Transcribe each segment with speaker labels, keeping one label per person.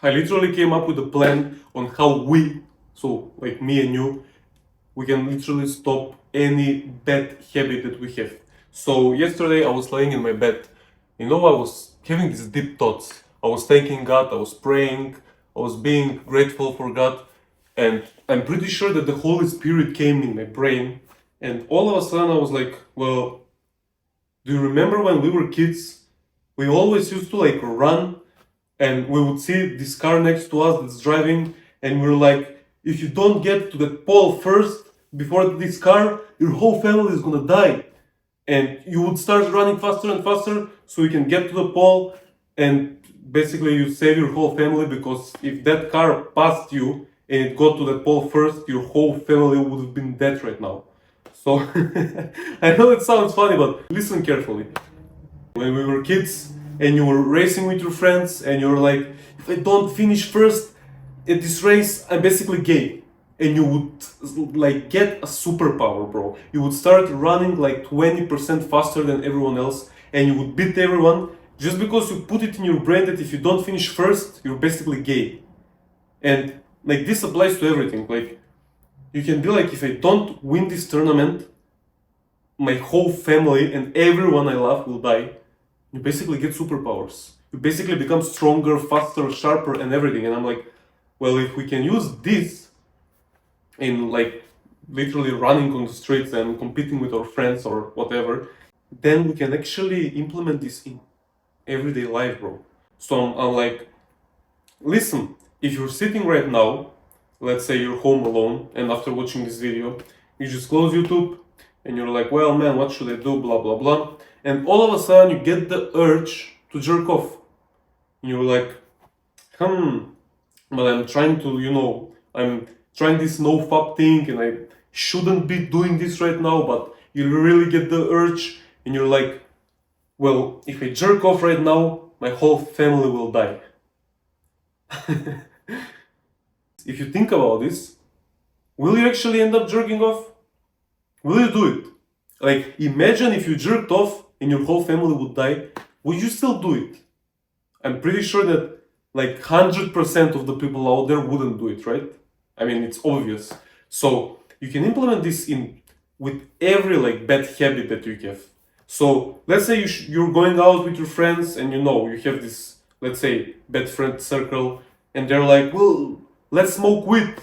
Speaker 1: I literally came up with a plan on how we, so like me and you, we can literally stop any bad habit that we have. So yesterday I was laying in my bed. I was having these deep thoughts. I was thanking God, I was praying, I was being grateful for God, and I'm pretty sure that the Holy Spirit came in my brain. And all of a sudden I was like, well, do you remember when we were kids? We always used to like run and we would see this car next to us that's driving, and we're like, if you don't get to the pole first before this car, your whole family is gonna die. And you would start running faster and faster so you can get to the pole, and basically you save your whole family, because if that car passed you and it got to the pole first, your whole family would have been dead right now. So I know it sounds funny, but listen carefully. When we were kids and you were racing with your friends and you were like, if I don't finish first at this race, I'm basically gay. And you would like get a superpower, bro. You would start running like 20% faster than everyone else, and you would beat everyone just because you put it in your brain that if you don't finish first, you're basically gay. And like this applies to everything. Like you can be like, if I don't win this tournament, my whole family and everyone I love will die. You basically get superpowers. You basically become stronger, faster, sharper, and everything. And I'm like, well, if we can use this in like literally running on the streets and competing with our friends or whatever, then we can actually implement this in everyday life, bro. So I'm like, listen, if you're sitting right now, let's say you're home alone, and after watching this video, you just close YouTube and you're like, well, man, what should I do? Blah, blah, blah. And all of a sudden you get the urge to jerk off. And you're like, but I'm trying to, I'm trying this no-fap thing and I shouldn't be doing this right now, but you really get the urge and you're like, well, if I jerk off right now, my whole family will die. If you think about this, will you actually end up jerking off? Will you do it? Like, imagine if you jerked off and your whole family would die, would you still do it? I'm pretty sure that like 100% of the people out there wouldn't do it, right? I mean, it's obvious. So you can implement this in with every like bad habit that you have. So let's say you're going out with your friends and you have this, let's say, bad friend circle, and they're like, well, let's smoke weed.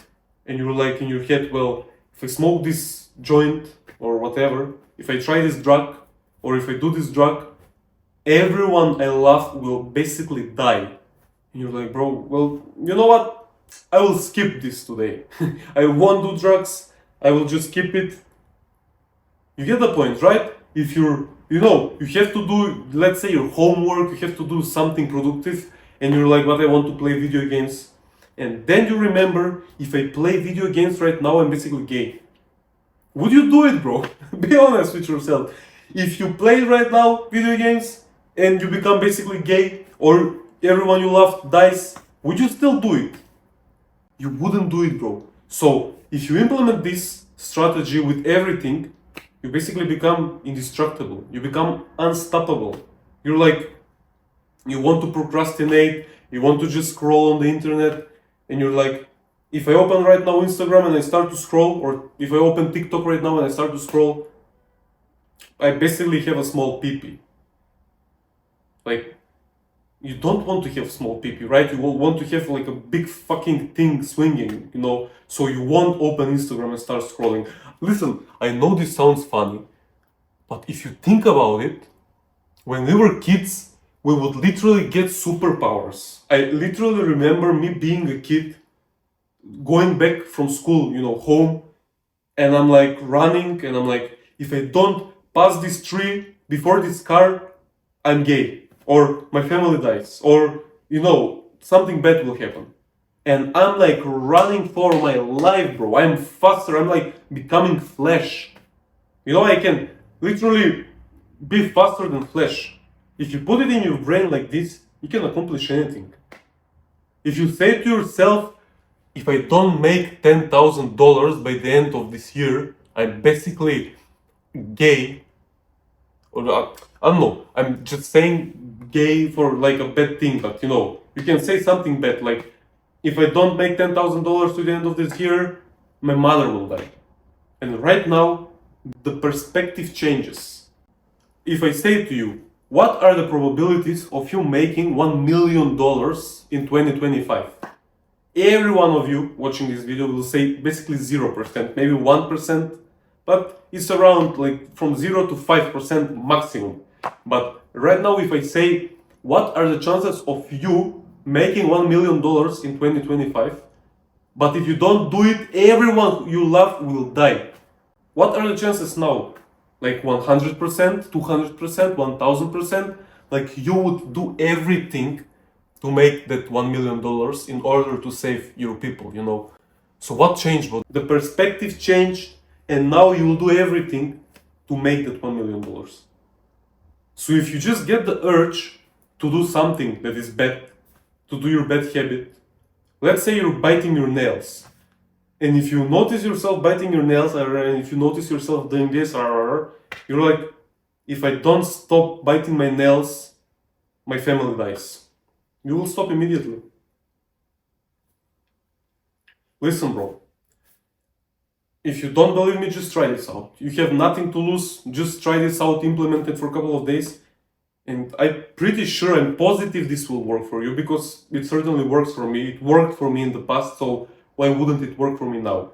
Speaker 1: And you're like in your head, well, if I smoke this joint or whatever, if I try this drug or if I do this drug, everyone I love will basically die. And you're like, bro, well, you know what? I will skip this today. I won't do drugs. I will just skip it. You get the point, right? If you have to do, let's say, your homework, you have to do something productive, and you're like, but I want to play video games. And then you remember, if I play video games right now, I'm basically gay. Would you do it, bro? Be honest with yourself. If you play right now video games and you become basically gay, or everyone you love dies, would you still do it? You wouldn't do it, bro. So if you implement this strategy with everything, you basically become indestructible. You become unstoppable. You're like, you want to procrastinate, you want to just scroll on the internet, and you're like, if I open right now Instagram and I start to scroll, or if I open TikTok right now and I start to scroll, I basically have a small pee-pee. Like, you don't want to have small pee-pee, right? You want to have like a big fucking thing swinging, so you won't open Instagram and start scrolling. Listen, I know this sounds funny, but if you think about it, when we were kids, we would literally get superpowers. I literally remember me being a kid, going back from school, home, and I'm like running, and I'm like, if I don't pass this tree before this car, I'm gay, or my family dies, or something bad will happen. And I'm like running for my life, bro. I'm faster, I'm like becoming Flash. I can literally be faster than Flash. If you put it in your brain like this, you can accomplish anything. If you say to yourself, if I don't make $10,000 by the end of this year, I'm basically gay. Or I don't know, I'm just saying gay for like a bad thing, but you know, you can say something bad like, if I don't make $10,000 to the end of this year, my mother will die. And right now, the perspective changes. If I say to you, what are the probabilities of you making $1 million in 2025? Every one of you watching this video will say basically 0%, maybe 1%, but it's around like from 0 to 5% maximum. But right now, if I say, what are the chances of you making $1 million in 2025? But if you don't do it, everyone you love will die. What are the chances now? Like 100%, 200%, 1000%? Like you would do everything to make that $1 million in order to save your people, you know. So what changed, bro? The perspective changed, and now you will do everything to make that $1 million. So if you just get the urge to do something that is bad, to do your bad habit, let's say you're biting your nails, and if you notice yourself biting your nails, and if you notice yourself doing this, you're like, if I don't stop biting my nails, my family dies. You will stop immediately. Listen, bro. If you don't believe me, just try this out. You have nothing to lose. Just try this out, implement it for a couple of days. And I'm pretty sure, I'm positive this will work for you, because it certainly works for me. It worked for me in the past, so why wouldn't it work for me now?